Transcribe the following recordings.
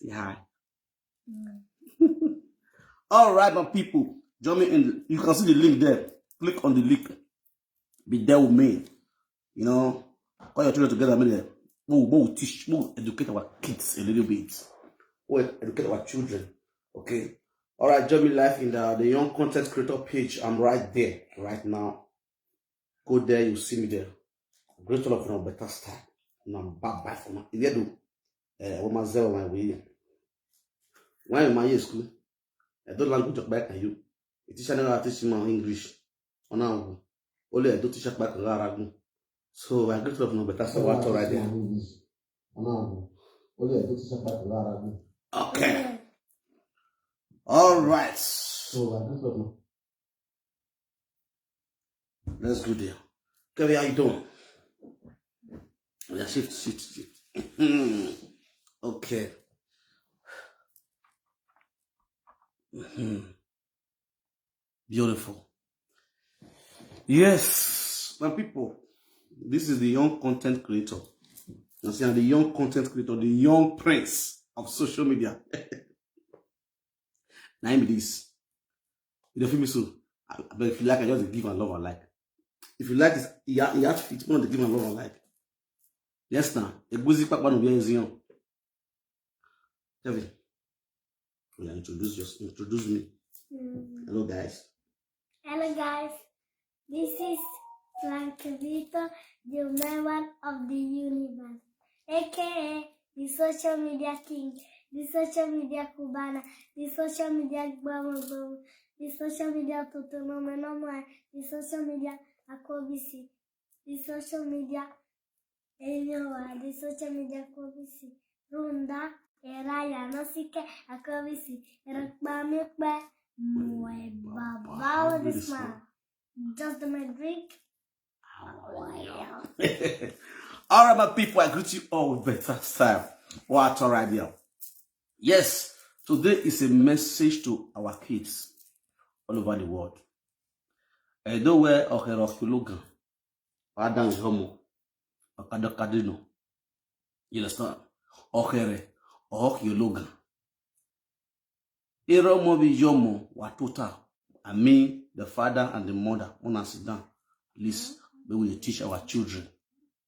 Say hi. All right, my people. Join me in. You can see the link there. Click on the link. Be there with me. You know, call your children together. We'll teach, we'll educate our kids a little bit. We'll educate our children. Okay. All right, join me live in the Young Content Creator page. I'm right there right now. Go there, you see me there. Great all of you better start. And I'm back by for now. If you do, what my zero my way. When in my school, I don't language of back and you. The teacher never teach me English. On now, only I do teach back Arabic. So I great all of you better start right there. Okay. All right. So let's go there. Kevin, how you doing? Yeah, shift. Okay. Beautiful. Yes, my people. This is the Young Content Creator. You see, I'm the Young Content Creator, the young prince of social media. Now I'm this. You don't feel me so? But if you like, I just give and love and like. If you like this, you have to fit one of the give and love and like. Yes, now. A busy pack one of your young. Kevin, will you introduce me? Hello, guys. Hello, guys. This is Franklito, the member of the universe, aka the social media king, the social media cubana, the social media gbamo, the social media totonomenoma, the social media akobisi, the social media enyowa, the social media akobisi, runda, eraya, nosike, akobisi, erakbamekbe, muebaba, this man. Just my drink. All right, my people, I greet you all with better style. What alright here? Yes, today is a message to our kids all over the world. I know where Okerokilogan, Adam Homo, Okadokadino. You understand? Okere, Okiologan. Iromobi Yomo, Watuta. I mean, the father and the mother, on sit down. Please, we will teach our children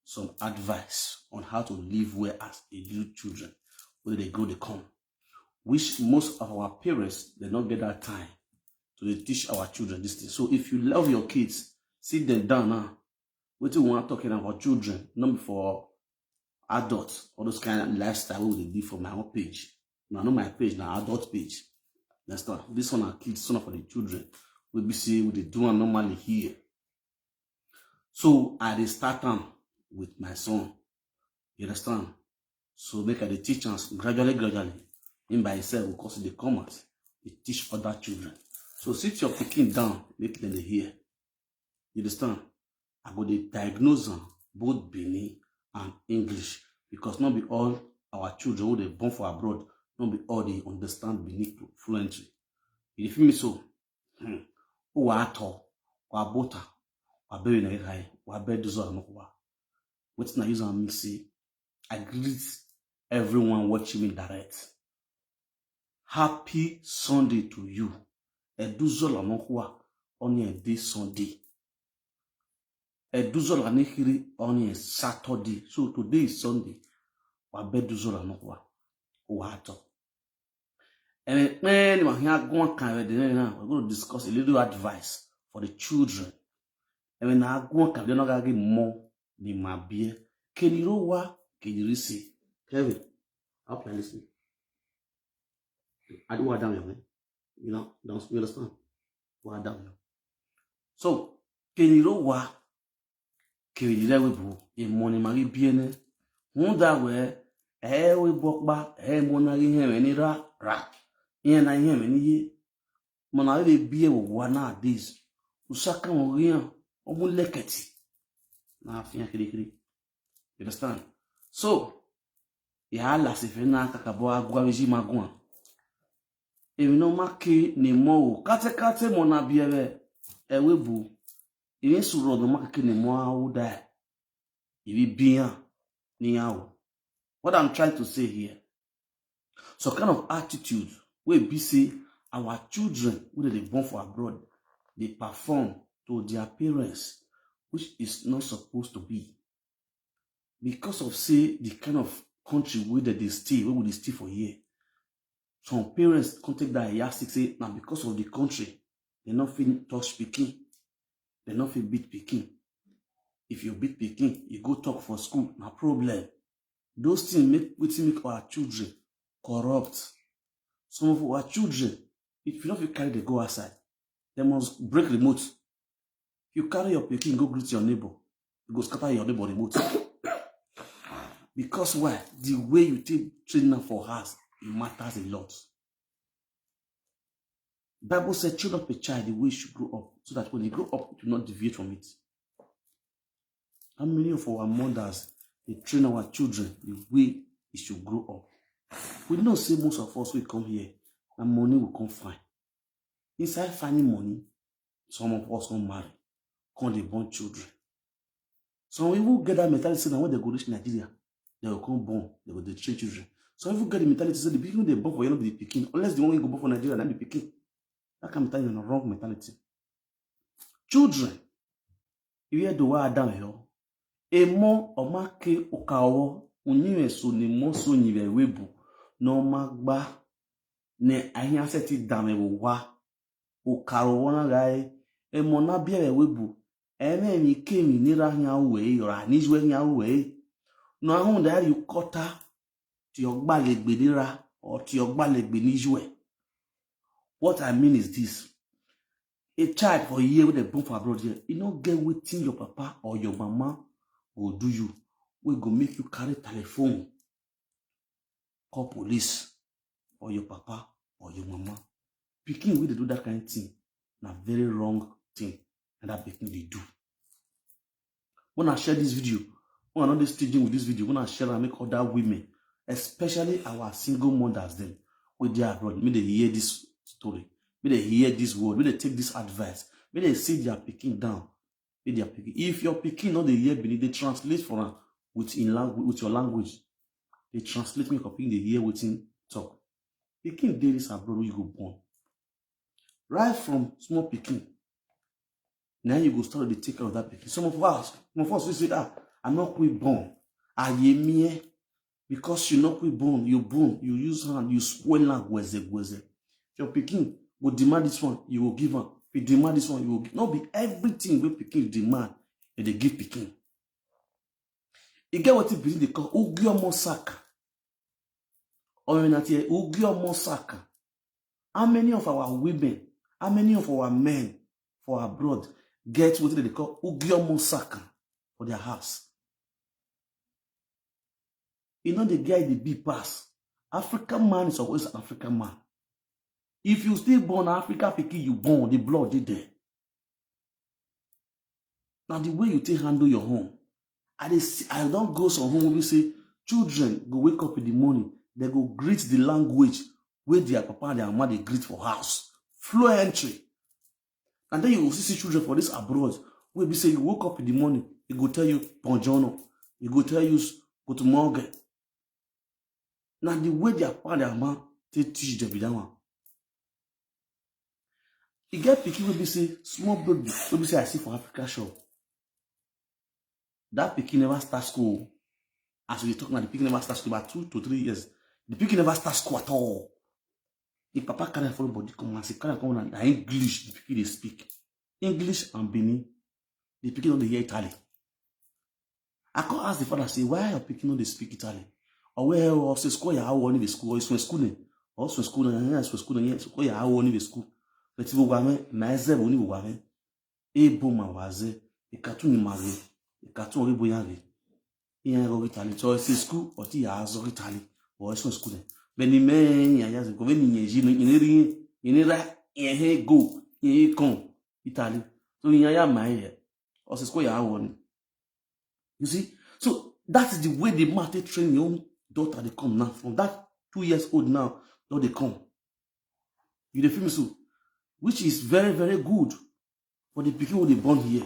some advice on how to live well as a little children when they grow, they come. Which most of our parents, they don't get that time to teach our children this thing. So if you love your kids, sit them down now. What you want talking about children, not for adults, all those kind of lifestyle we do for my own page. Now, not my page, now adult page. That's not this one are kids, this one for the children. We be see what they do normally here. So I start with my son. You understand? So make the teachers gradually, in by itself, because they come out, they teach other children. So sit your picking down, make them hear. You understand? I go to diagnose them, both Benin and English, because not be all our children who they born for abroad, not be all they understand Benin fluently. You feel me so? Who are tall, or butter, or berry na high, or bed dozo no kwa. What's na use and say? I greet everyone watching me direct. Happy Sunday to you. Eduzola mokwa on a day Sunday. Eduzola nekiri on a Saturday. So today is Sunday. Wabeduzola mokwa. Wato. And when we're going to discuss a little advice for the children. And when I go to they're not gonna get more than my beer. Can you know what? Can you see? Kevin, I'll play listening. I do what down here, you know, don't you understand? What down here. So, can you know what? Can you let me go? A money marry bien. Who that way? We walk back. Money him any ra. And I am any ye. Money be a one of these. Usaka Moria, Omuleketi. Now, you understand? So, ya la se fe na kakabo agwawiji magwan. Emi no make ni mo kate mo na biere ewebu. Emi suro no make ni mo awuda. Ibi bian ni yawo. What I'm trying to say here. So kind of attitude where we say our children, when they born for abroad, they perform to their parents, which is not supposed to be. Because of, say, the kind of country where they stay, where would they stay for a year? Some parents can take that yardstick, say, now because of the country, they not feel touch Peking, they not feel beat Peking. If you beat Peking, you go talk for school, no problem. Those things make our children corrupt. Some of our children, if you don't carry, they go outside. They must break remote. If you carry your Peking, go greet your neighbor. You go scatter your neighbor remote. Because why? The way you take training for us, it matters a lot. Bible said, train up a child the way he should grow up, so that when they grow up, it will not deviate from it. How many of our mothers, they train our children the way it should grow up? We know, say most of us will come here, and money will come fine. Inside finding money, some of us don't marry, come they born children. Some people get that mentality that when they go reach Nigeria, they will come born, they will train children. Some people get the mentality that the people they born for you not be picking, unless the one who go born for Nigeria, not be picking. That kind of mentality is a wrong mentality. Children, you hear the word down here. Emo omake okawo unyiwe so ni mo so nyiwe webu no magba ne ahia seti dame wa okaro wona gai emo na bia webu eme mi kemi ni rahia we yora ni jwe nya we no ahun da you kota ti ogbalegbe nira or ti ogbalegbe ni jwe. What I mean is this: a child for a year with a born for abroad here, you don't get waiting your papa or your mama will do you. We go make you carry telephone, call police, or your papa or your mama. Picking way they do that kind of thing, na very wrong thing, and that picking they do. When I share this video, when I'm not staging with this video, when I share and make other women, especially our single mothers, them with their abroad, may they hear this story, may they hear this word, may they take this advice, may they see their picking down. If your picking not the year beneath, they translate for them with your language. They translate me copying the year within talk. Picking days abroad you go born. Right from small picking. Now you go start to take care of that picking. Some of us we say that I'm not quite born. I am because you not quite born, you use hand, you spoil language. Your picking will demand this one, you will give her. If you demand this one, you will not be everything we picking demand and they give picking. You get what they call Ugyo Mosaka. Or not here, Ugyo Mosaka. How many of our women, how many of our men for abroad get what they call Ugyo Mosaka for their house? You know the guy the big pass. African man is always an African man. If you still born Africa picking, you born, the blood is there. Now the way you take handle your home, I don't go some home where we say children go wake up in the morning, they go greet the language where their papa and their mama they greet for house. Fluently. And then you will see children for this abroad where we say you woke up in the morning, it go tell you buongiorno, it go tell you good morning. Now the way their papa and their mama they teach them that one. You get picking will be say small baby will be say I see for Africa shop. That picking never start school. As we talk now, the picking never start school about 2 to 3 years. The picking never start school at all. The papa can't follow body come and say can't come and English the picking they speak. English and Benin. The picking on the hear Italian. I can't ask the father say why are picking on they speak Italian? Or where or say school ya how one in the school or is schooling. Also school and yes school and yes school ya how one in the school. But if you go na eze boni go ame ebo ma waze e cartoon ni mare e cartoon ri boyan re iyan go Italy so it's school or ti ya zo Italy or so school be ni me ya ze go be ni yeji ni ri ni ra he go ye kon Italy so iyan ya ma here or school ya won. You see, so that is the way the mate train your own daughter they come now from that 2 years old now don't they come you the feel so. Which is very, very good for the people who they born here.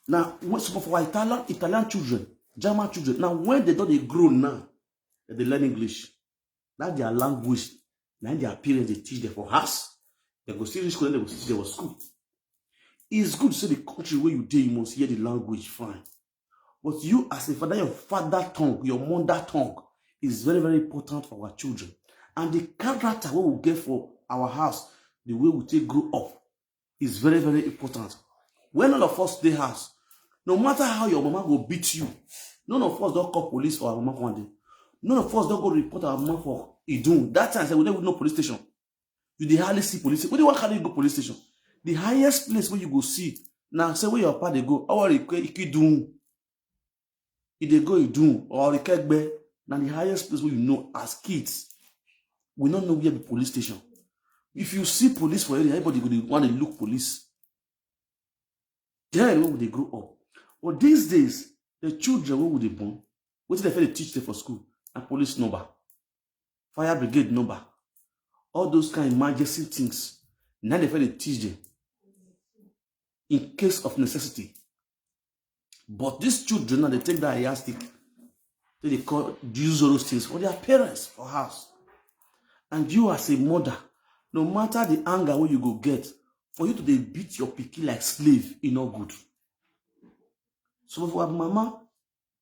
Now, some of our Italian children, German children, now when they don't they grow now, they learn English. That's their language. Now their parents, they teach them for house. They go see school and they go teach them for school. It's good to say the country where you do, you must hear the language fine. But you as a father, your father tongue, your mother tongue is very, very important for our children. And the character we will get for our house, the way we take grow up, is very, very important. When all of us stay house, no matter how your mama will beat you, none of us don't call police for our mama one day. None of us don't go report our mama for Idun. That time, I said, we don't know police station. You hardly see police station. When you want to go police station, the highest place where you go see, now say where your papa they go, or you do. If they go Idun or Ikegbe, now the highest place where you know as kids, we don't know where the police station. If you see police for area, everybody will want to look police. Then when they grow up. But these days, the children, when will they born? What did they teach them for school? And police number, fire brigade number, all those kind of emergency things. Now they teach them in case of necessity. But these children, now they take that yardstick, they use all those things for their parents, for house. And you as a mother, no matter the anger where you go get, for you to beat your pikin like slave, it's not good. So for our mama,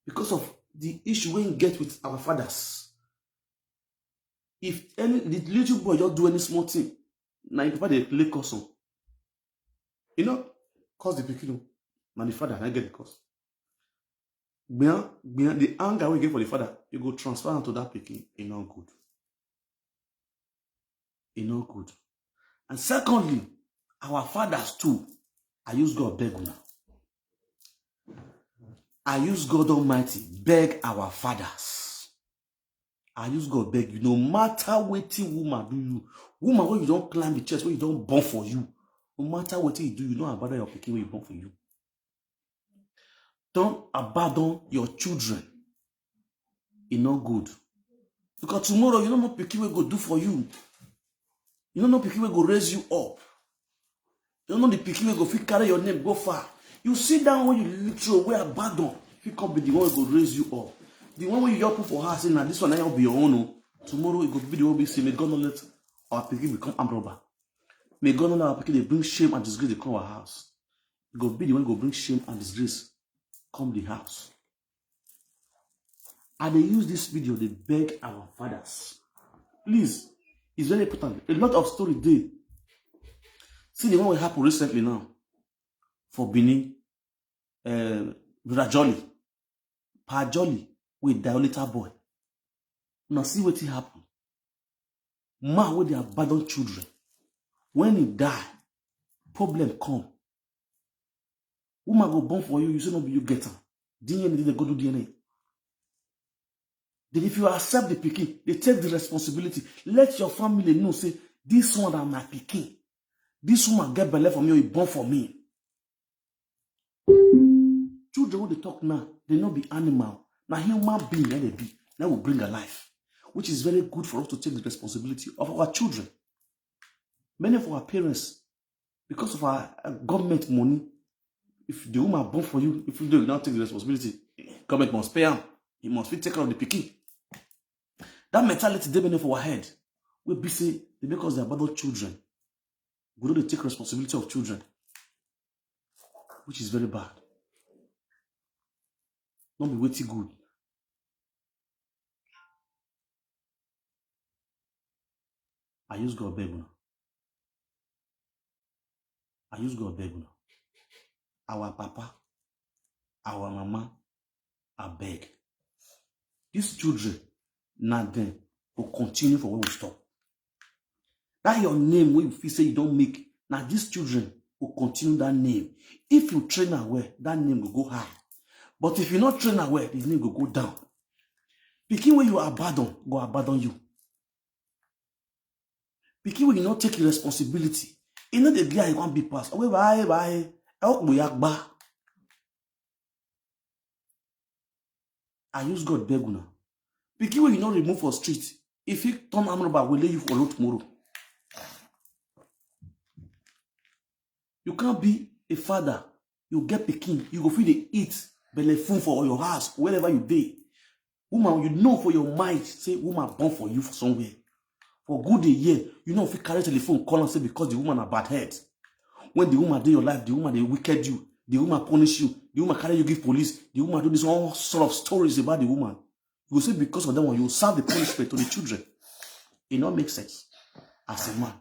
because of the issue we get with our fathers, if the little boy just do any small thing, now your papa they play custom. You know, cause the pikin, and the father I get the cause. Behind the anger we get for the father, you go transfer into that pikin, it's not good. It's not good. And secondly, our fathers too, I use God beg now. I use God Almighty beg our fathers. I use God beg you. No matter what woman do you, woman when you don't climb the chest, when you don't born for you, no matter what you do, you don't abandon your pikin when you born for you. Don't abandon your children. It's not good. Because tomorrow you don't know pikin will go do for you. You don't know pikin will go raise you up. You don't know the pikin will go fit carry your name go far. You sit down when you literally where abandon. If you come be the one who will raise you up. The one where you put for her saying now this one now will be your own. Tomorrow it will be the one we say may God not let our pikin become armed robber. May God not let our pikin they bring shame and disgrace to come our house. It will be the one who will bring shame and disgrace come the house. And they use this video, they beg our fathers. Please, it's very important. A lot of story there. See the one we happened recently now. For Benin, Brother Jolly, Pa Jolly with their little boy. Now see what happened. Man with the abandoned children. When he die, problem come. Woman go born for you, you say no be you get her. DNA, they go do DNA. Then if you accept the pikin, they take the responsibility. Let your family know, say, this one are my pikin. This woman get belay from you, he born for me. Children, when they talk now, they not be animal. Now human being, they be. That will bring a life. Which is very good for us to take the responsibility of our children. Many of our parents, because of our government money, if the woman born for you, if you do not take the responsibility, government must pay him. He must be taken care of the pikin. That mentality they many for our head. We be say they make us the abandoned children. We don't take responsibility of children, which is very bad. Not be waiting good. I use God beg now. I use God beg now. Our papa, our mama, I beg. These children, now then, will continue for where we stop. That your name, when you feel say you don't make, now these children will continue that name. If you train away, that name will go high. But if you not train away, the name will go down. Pikin when you abandon, go abandon you. Pikin when you not take responsibility, you know the guy you want be passed. Away bye. I use God beg now. Pikin when you not remove for street, if he turn arm robber, will lay you for load tomorrow. You can't be a father. You get pikin, you go feed the eat belly food for your house, wherever you be. Woman, you know for your mind, say woman born for you for somewhere. For good a year, you know if you carry telephone, call and say because the woman are bad head. When the woman do your life, the woman they wicked you, the woman punish you, the woman carry you give police, the woman do this all sort of stories about the woman. You will say because of that one, you will serve the punishment to the children. It not make sense as a man.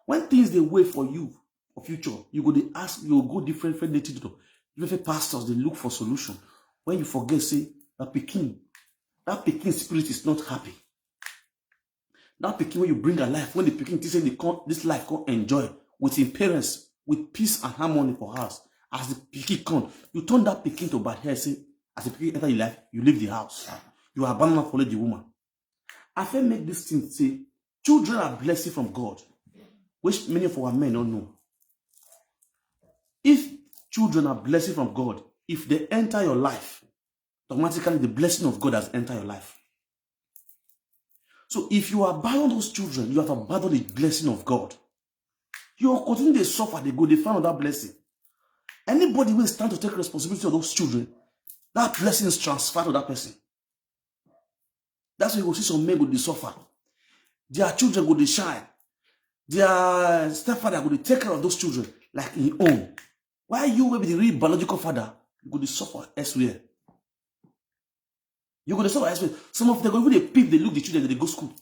When things they wait for you for future, you go they ask, you go different different pastors, they look for solution. When you forget, say that Peking spirit is not happy. That Peking when you bring a life, when the Peking say this life can't enjoy with his parents, with peace and harmony for us. As the Peking come, you turn that Peking to bad hair, say, as the Peking enter your life, you leave the house. You abandon and follow the woman. I feel make this thing say, children are blessing from God, which many of our men don't know. If children are blessing from God, if they enter your life, automatically the blessing of God has entered your life. So if you abandon those children, you have abandoned the blessing of God. You will continue to suffer, they go, they find that blessing. Anybody will stand to take responsibility of those children, that blessing is transferred to that person. That's why you will see some men go to suffer. Their children go to shine. Their stepfather go to take care of those children like his own. Why you will be the real biological father, you go to suffer elsewhere. You go to suffer elsewhere. Some of them go, when they peep, they look the children, they go to school.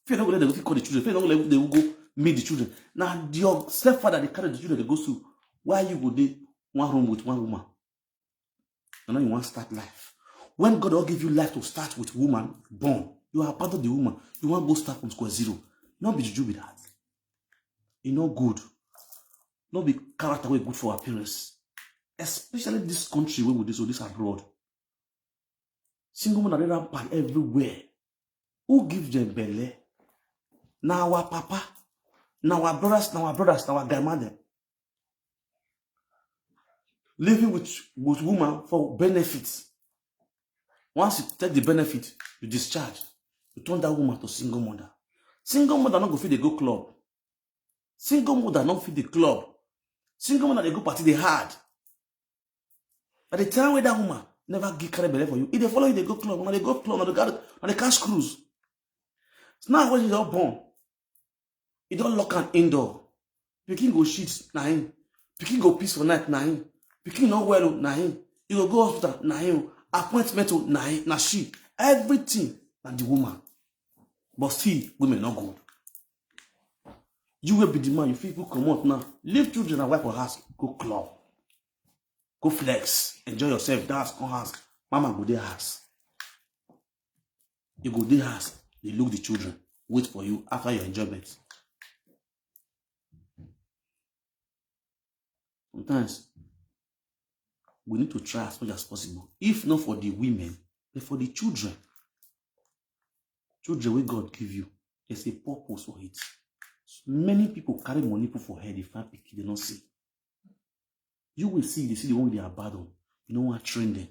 If you don't go let them go call the children, if you don't let them, they will go meet the children. Now, your stepfather, they carry the children, they go to. Why you go there, one room with one woman? And now you want to start life. When God will give you life to start with woman born, you are part of the woman. You want to go start from square zero. Not be juju with that. It's not good. Not be character way good for appearance. Especially this country where we do so, this abroad. Single women are rampant everywhere. Who gives them belly? Now our papa, now our brothers, now our grandmother. Living with woman for benefits. Once you take the benefit, you discharge. You turn that woman to single mother. Single mother not go feed, they go club. Single mother not feed the club. Single mother they go party, they hard. By the time where that woman never give carry belly for you, if they follow you, they go club. When they go club, when they cash cruise. So now when you don't born, you don't lock an indoor. Pikin go shit, na him. Pikin go peace for night, na him. Pikin not well, na him. You go go hospital, na him. Appointment, na him, na she. Everything, na the woman. But still, women not good. You will be the man, you people come out now. Leave children and wife for house, go club. Go flex, enjoy yourself, dance, come house. Mama go there house. You go there house, they look the children, wait for you after your enjoyment. Sometimes, we need to try as much as possible. If not for the women, but for the children. Children wey God give you, there's a purpose for it. Many people carry money put for head, they find pikin, they don't see. You will see, they see the one they abandon. You know what train them.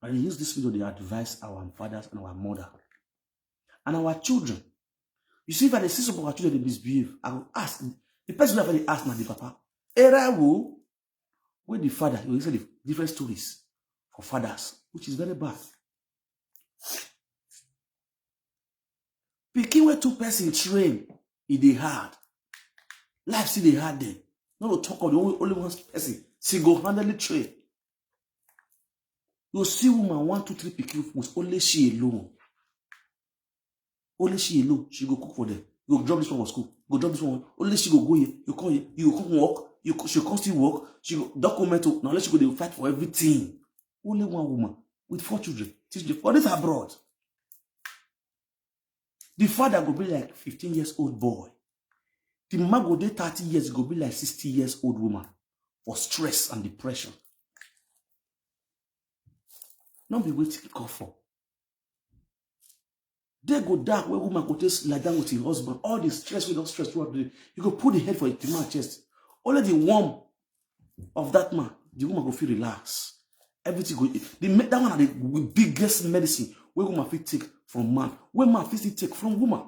And they use this video, they advise our fathers and our mother. And our children. You see, if I see some of our children, they misbehave, I will ask. The person who they ask now, the papa, era wo, where the father, he will say the different stories for fathers, which is very bad. Picking where two persons train, it they hard. Life see they hard then. Not to talk of the only one person. Single-handedly train. You see woman 1, 2, 3 picking with only she alone. Only she alone. She go cook for them. You go drop this one for school. Go drop this one. Only she go here. You come here. You go come work. She come still work. She go document. Now let she go they fight for everything. Only one woman with 4 children. Teach them for this abroad. The father go be like 15 years old boy. The man go dey 30 years, go be like 60 years old woman for stress and depression. Not be waiting call for. They go dark where woman go just lie down with her husband. All the stress we don't stress throughout the day. You go put the head for the man's chest. Only the warmth of that man, the woman go feel relaxed. Everything go. That one are the biggest medicine where woman feel take from man. Where man feel take from woman.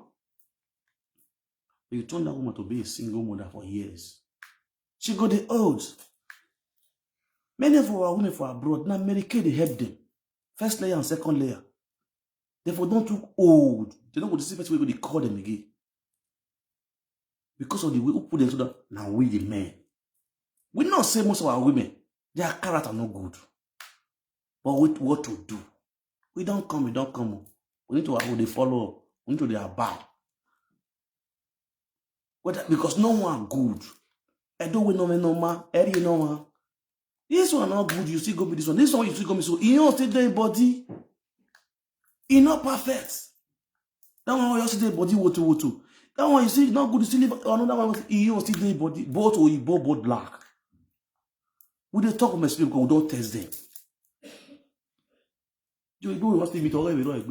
You turn that woman to be a single mother for years. She got the old. Many of our women for abroad, now Medicaid, they help them. First layer and second layer. Therefore, don't look old. They don't go to see person where they call them again. Because of the way who put them so that now we the men. We not say most of our women, their character not good. But with what to do? We don't come. We need to have they follow up. We need to they are bad. Because no one good. I don't know no man. Eddie no man. This one not good. You still go with this one. This one you still go with so. You don't stay there body. He not perfect. That one you still there body woto. That one you see not good. You still live another one. He don't still there body. Both or both black. We dey talk about experience because we don't test them. You do must be talking about it.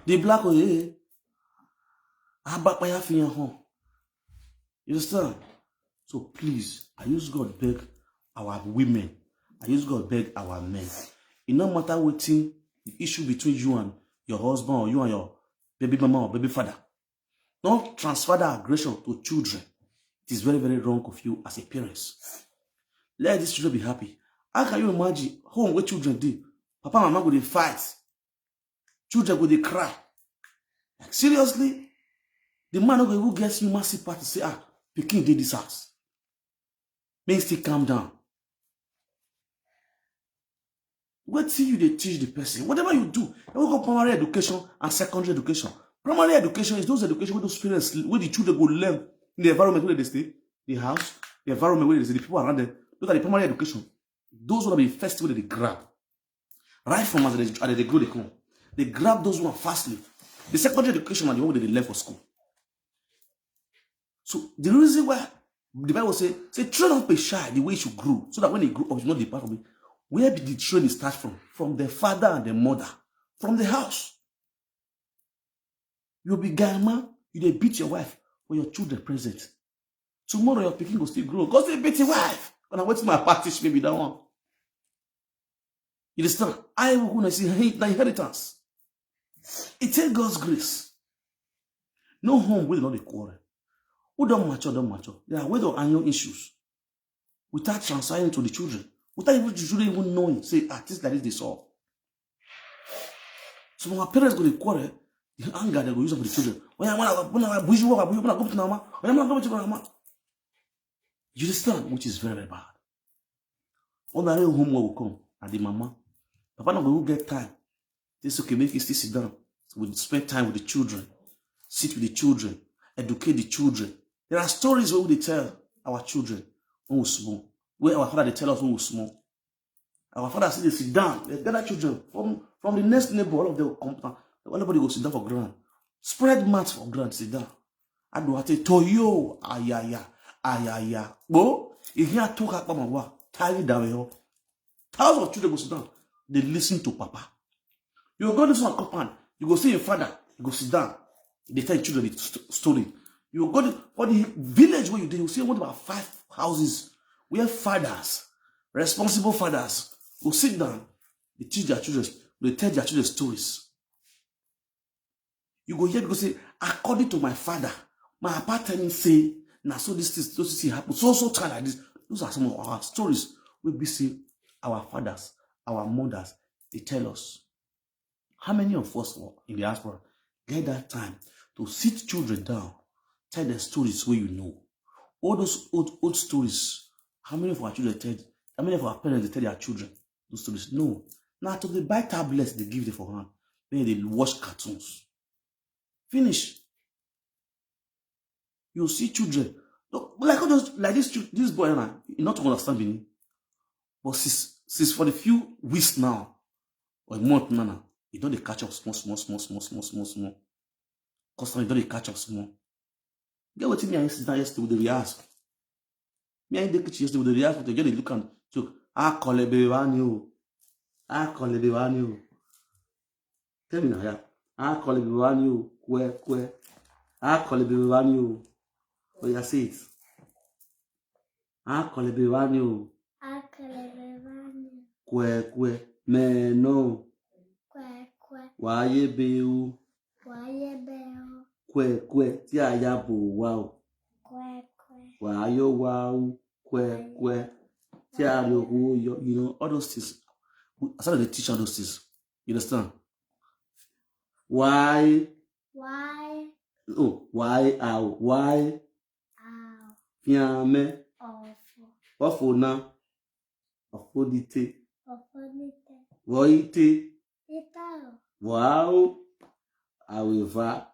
The black or abapaya fiyan home. You understand? So please, I use God beg our women. I use God beg our men. It no matter what thing, the issue between you and your husband or you and your baby mama or baby father. Don't transfer that aggression to children. It is very, very wrong of you as a parent. Let these children be happy. How can you imagine home where children do? Papa and mama go dey fight. Children go dey cry. Like, seriously? The man who gets you massive party say, Pikin did this house. May still calm down. Wait till you they teach the person. Whatever you do, you go primary education and secondary education. Primary education is those education where those parents, where the children go learn in the environment where they stay, the house, the environment where they stay, the people around them. Look at the primary education. Those will be first where they grab. Right from as they grow, they come. They grab those ones fastly. The secondary education are the one that they left for school. So the reason why the Bible say train up a child the way he should grow, so that when he grow up, he not depart from it. Where did the training start from? From the father and the mother, from the house. You'll be guy man, you dey beat your wife when your children present. Tomorrow your pikin will still grow. Go say beat your wife. When I wait to my practice, maybe that one. You understand? I will gonna see the inheritance. It takes God's grace. No home will not be quarrel. Who don't mature. There are ways of annual issues. Without transferring to the children. Without even the children even knowing. Say, things like this they solve. So when our parents go to quarrel, the anger they go use up for the children. You understand? Which is very, very bad. All the home will come and the mama. Papa not going to get time. This okay, make it still sit down. So we spend time with the children. Sit with the children. Educate the children. There are stories where we tell our children when we're small. Where our father they tell us when we're small. Our father said they sit down. They gather children from the next neighbor, all of them come down. Everybody go sit down for ground. Spread mats for ground, sit down. I do have to toyo ayaya. Bo, if you are talking about my tie down here. Thousands of children go sit down. They listen to Papa. You go to this one compound. You go see your father. You go sit down. They tell the children the story. You go to for the village where you did. You see one about 5 houses where fathers, responsible fathers, will sit down. They teach their children. They tell their children stories. You go here because say, according to my father, my papa tell me say, now so this thing happen. So time like this. Those are some of our stories. We see our fathers, our mothers, they tell us. How many of us in the diaspora get that time to sit children down, tell their stories where you know? All those old stories, how many of our children tell, how many of our parents they tell their children those stories? No. Now to they buy tablets, they give them for hand. Then they watch cartoons. Finish. You see children. Like this boy now, you not understand me. But since for the few weeks now, or a month now, you don't they catch up small. Constantly don't they catch up small. Get what me I sit down yesterday with the ask. Me I did yesterday with the ask, but they get look and joke. Call a baby one you. Tell me now, yeah. Call a baby one you. Kwe. Call a baby one you. Oh, yeah, say it. Call a baby one you. Kwe. Me no. Waye beu. Kwe. Ti aya bo wow. Wayo wow. Kwe. Ti ayo you know all those things. I started to teach all those things. You understand? Why? Oh, why? Ow. Why? Ow. Fiame. Awful. Ofona. Ofodite. Opponite. Voite. Itao. Wow. However.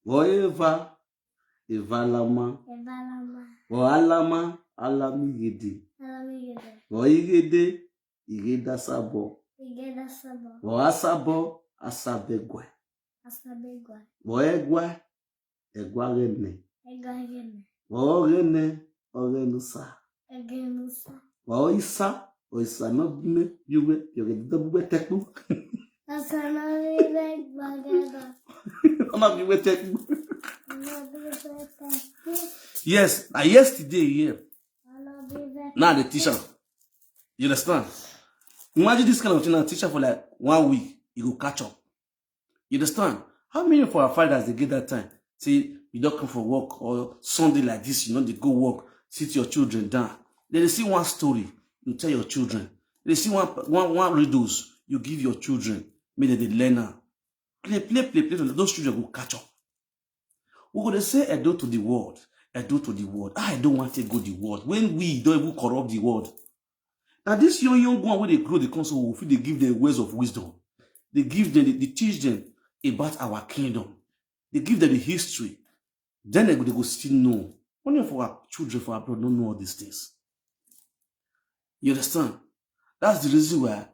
Voeva. Evalama. Voalama. Alamigede. Voigede. Igedasabo. Voasabo. Asabegwe. Voegwa. Egwarene. Voorene. Orenusa. Voisa. Oisa nobne. Yuwe. Yogedabwe tekbu. Yes, yesterday here. Now the teacher. You understand? Imagine this kind of thing, a teacher for like 1 week, you go catch up. You understand? How many of our fathers they get that time? Say you don't come for work or Sunday like this, you know, they go work, sit your children down. Then they see one story, you tell your children. They see one riddles, you give your children. Maybe they learn now. Play. Those children will catch up. We're going to say Edo to the world. Edo to the world. I don't want to go the world. When we don't even corrupt the world. Now this young one, when they grow, they come so they give them words of wisdom. They give them, they teach them about our kingdom. They give them the history. Then they go still know. Only for our children, for our brother, don't know all these things. You understand? That's the reason why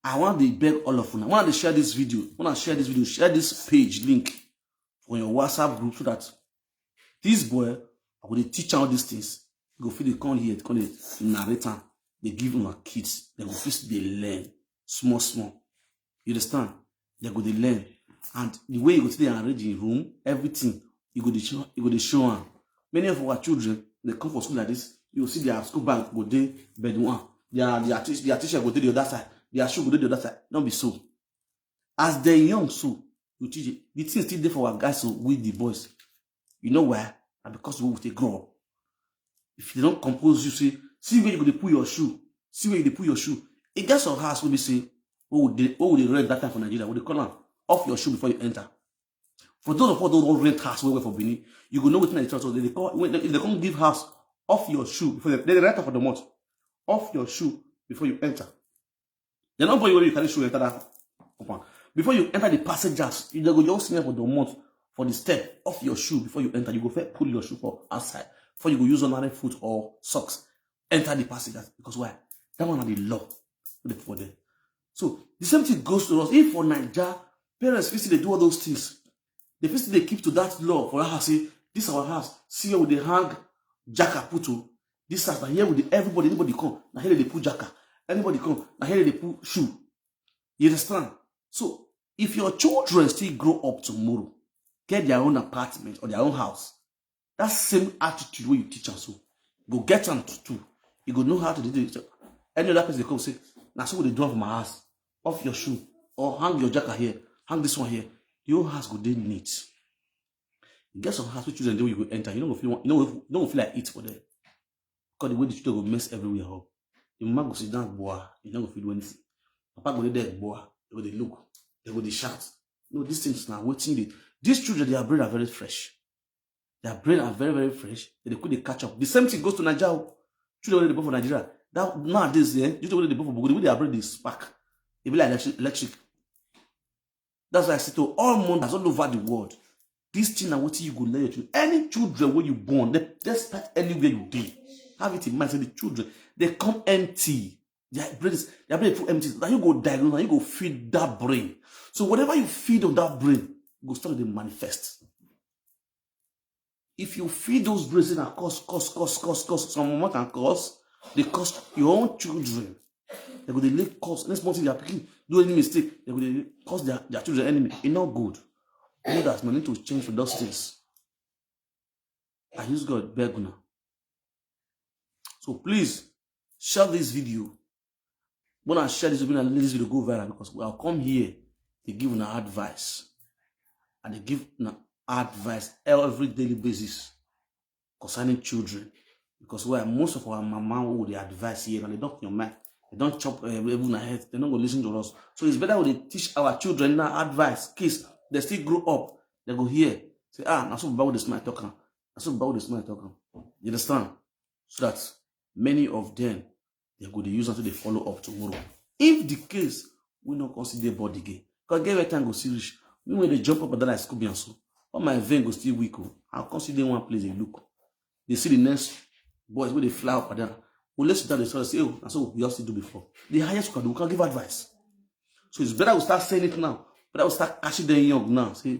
I want to beg all of you. I want to share this video. Share this page link on your WhatsApp group so that this boy, I will teach all these things. You go feel they come here, they come narrate. They give them our kids. They go first they learn small. You understand? They go they learn, and the way you go to the arrange room, everything you go to show them. Many of our children they come for school like this. You will see their school bag go there, bed one. Their teacher go to the other side. Their shoe go to the other side. Don't be so. As they're young, so you teach it. The thing still there for our guys, so with the boys. You know why? And because we will take grow up. If they don't compose you, see where you go to put your shoe. See where you put your shoe. It gets some house when they say, what would they rent that time for Nigeria? Would they call them off your shoe before you enter? For those of us who don't rent house where for Benin, you go know what's in the church. So they call when they come give house off your shoe before they rent for the month. Off your shoe before you enter. They're not for you where you carry shoe enter that. Before you enter the passengers, you go just for the month for the step off your shoe before you enter. You go first pull your shoe for outside before you go use ordinary foot or socks. Enter the passengers because why? That one are the law for them. So the same thing goes to us. If for Nigeria, parents first they do all those things. They first they keep to that law for us. Say this is our house. See here with the hang jacka put to this house. Now here with the anybody come. Now here they put jacka. Anybody come. Now here they put shoe. You understand? So if your children still grow up tomorrow, get their own apartment or their own house, that same attitude where you teach them so, go get them to. You go know how to do it. Any other person they come say, now so they do for my house, off your shoe, or hang your jacket here, hang this one here. Your house go dey neat. You get some house with children there you go enter. You don't feel like eat for them. Because the way the children go mess everywhere up. The mama go sit down, boy, you don't go feel anything. Papa go there, boy, they go they look, they go they shout. No, these things now waiting. These children, their brain are very fresh. Their brain are very, very fresh. They could catch up. The same thing goes to Nigeria. Children they go for Nigeria. That nowadays, children they go for Bogodi, their brain they spark. They be like electric. That's why I say to all mothers all over the world, this thing and what you go learn your children. Any children when you born, they start anywhere you be. Have it in mind. Say the children, they come empty. Their brain full empty. Now you go diagnose, now you go feed that brain. So whatever you feed on that brain, go start to manifest. If you feed those brains in a cause, some mama can cause, they cause your own children. They go they cause. Next month they are picking, do any mistake, they go they cause their children enemy. It's not good. You know that man need to change for those things. I use God beg now. So please share this video. When I share this video and let this video go viral, because I'll come here to give an advice. And they give an advice every daily basis concerning children. Because where most of our mama would advise here, and they don't your mind, They don't chop even ahead. They're not going to listen to us. So it's better when they teach our children now advice, kids. They still grow up. They go here. Say, now so about this my talking. Now so about this my talking. You understand? So that many of them, they go to use until they follow up tomorrow. If the case, we not consider body gay. Because get time go serious. When they jump up and down like Scooby and so, all my vein go still weak. I'll consider one place they look. They see the next boys where they fly up and down. Well, let's sit down and say, oh, that's what we have to do before. The highest we can give advice. So it's better we start saying it now. Better we start catching them young now. Say,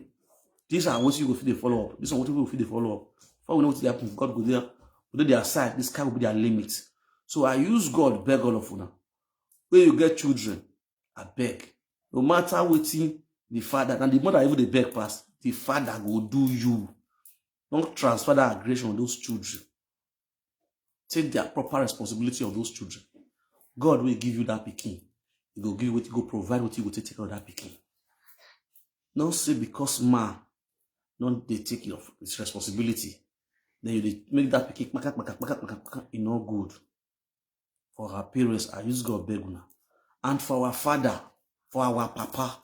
these are what you go feed the follow up. This is what you go feed the follow up. Before we know what will happen, God go there. Go their side. This can be their limit. So I use God beg all of you now. When you get children, I beg. No matter what the father, and the mother even the beg pass, the father will do you. Don't transfer that aggression on those children. Take their proper responsibility of those children. God will give you that pikin. He will give you what, he will provide what you will take care of that pikin. Don't say because man, don't they take his responsibility. Then you make that pikin, it's not good. For our parents, I use God beg now. And for our father, for our papa,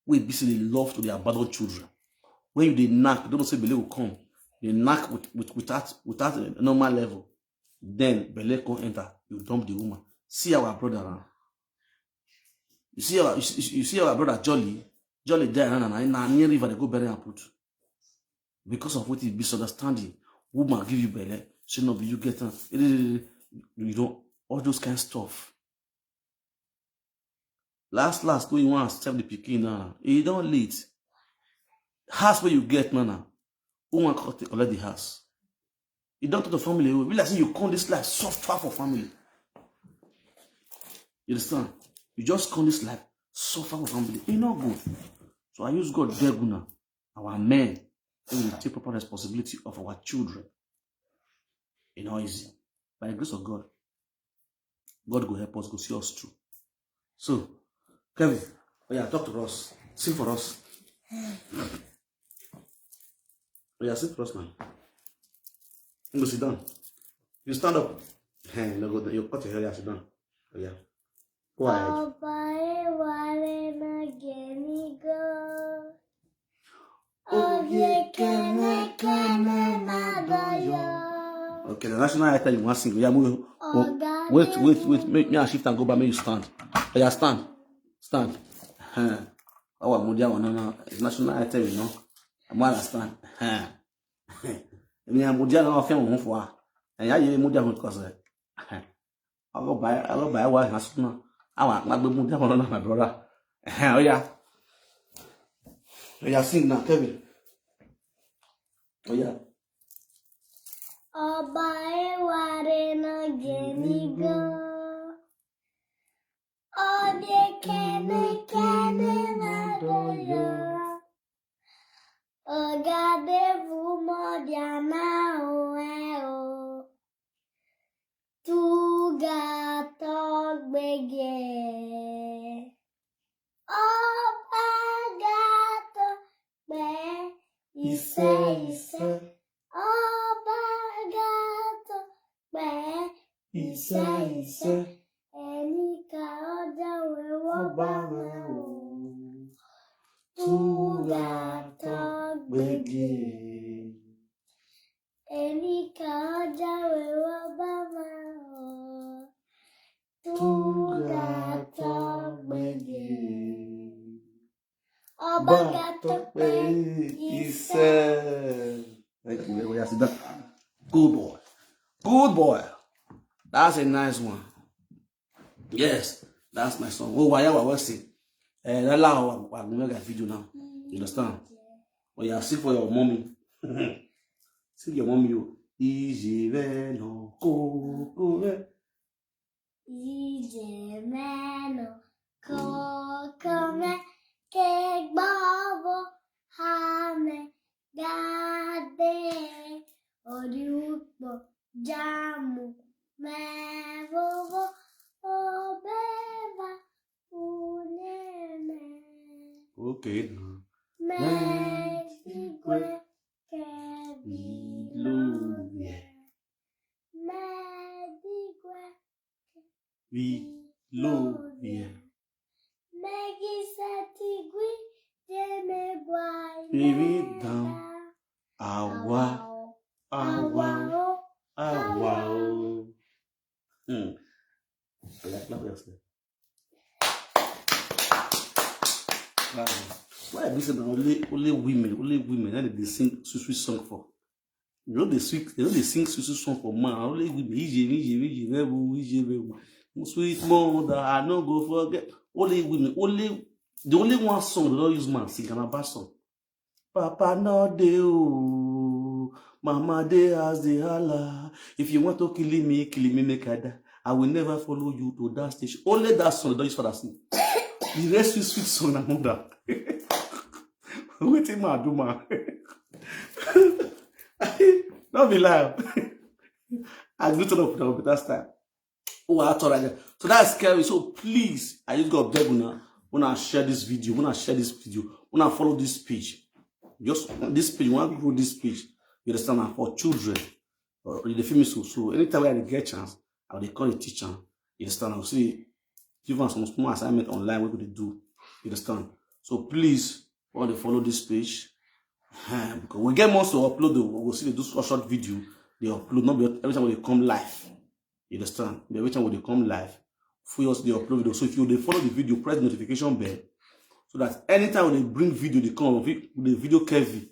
we basically love to the abandoned children. When you did knock, don't say Bele will come. They knock without a normal level. Then Bele can enter. You dump the woman. See our brother now. You see our brother Jolly there and near river they go bury and put. Because of what is misunderstanding, woman give you Bele. Say no, but you get you don't all those kind of stuff. Last when you want to step the pikin now, you don't lead. House where you get now. Who want to collect the house? You don't talk to family. You realize you come this life so far for family. You understand? You just come this life so far for family. It's not good. So I use God beg now. Our men, we will take proper responsibility of our children. It's not easy. By the grace of God, God will help us go see us through. So, Kevin, talk to us. Sing for us. Sing for us, man. You go sit down. You stand up. You cut your hair, sit down. Go ahead. Okay, the national item you want to sing. Wait. Make me a shift and go back. Make you stand. Stand. Oh, no. It's national item, you know. I'm understand. Me and Mudia no film home for. And ya Mudia home cause I'll go buy one as soon. I want my Mudia my brother. Oh yeah, sing now, Kevin. Oh yeah. Obae warena genigo. Ode kene na doyo. Ogade vumo diana oeo. Tu gato gbege. Oba gato be ise. Oba gato be ise. Enika oja wewo bawe. Tu gato gbege. Enika oja wewo bawe. Tu gato gbege. Oba gato be ise. Good boy. That's a nice one. Yes, that's my song. Oh, why I was saying? I'm gonna get video now. You understand? Oh yeah, sing for your mommy. Sing your mommy. Ije no koko. Ije no koko me ke babo hame gade oriupo jamu me bobo obeva uneme. Okay. Medigwe keviluvie. Medigwe We Spirit down. Awa. Why I listen only women that they sing sweet song for? You know they sing sweet song for man. Only women, sweet mother, I no go forget. Only women, the only one song they don't use man sing and a bad song. Papa no de o, Mama de as the holla. If you want to kill me, make I die. I will never follow you to that station. Only that song they don't use for that sing. The rest is sweet song and mother. Waiting man do man. Don't be lying. I do turn up now, but that's time. Oh, I thought I so that's scary. So please, I just got beg when I share this video, when I follow this page. Just this page, when I grow this page, you understand, for children. Or the film so anytime I get chance, I will call a teacher. You understand? I'll see give us some small assignment online what we do. You understand? So please, want to follow this page. Because we get more to upload, we'll see they do short video. They upload, not every time when they come live. You understand? Every time when they come live, for us they upload video. So if you follow the video, press the notification bell. So that anytime when they bring video, they come with the video curvy.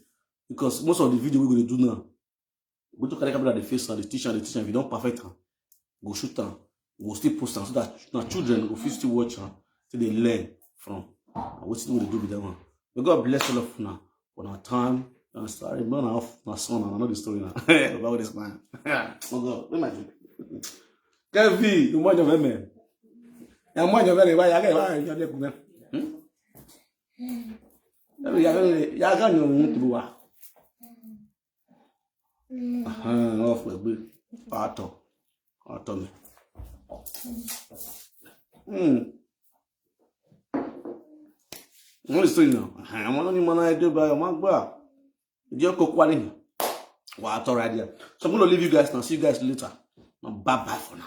Because most of the video we're going to do now, we don't carry camera at the face and the teacher. If you don't perfect them, go shoot them, go still post them so that now children go still watch them, so they learn from what they do with them. May God bless all of you now. For our time, I'm sorry, man, off my son, and I know the story now about this man. Oh God, let me do. Curvy, you want your man? I'm one of very why I get why ya ga ni ohun to wa off we ato me no story now àwọn ni mo na do ba ma gba je ko kwale wa ato right there. So I'm going to leave you guys now. See you guys later. Bye bye for now.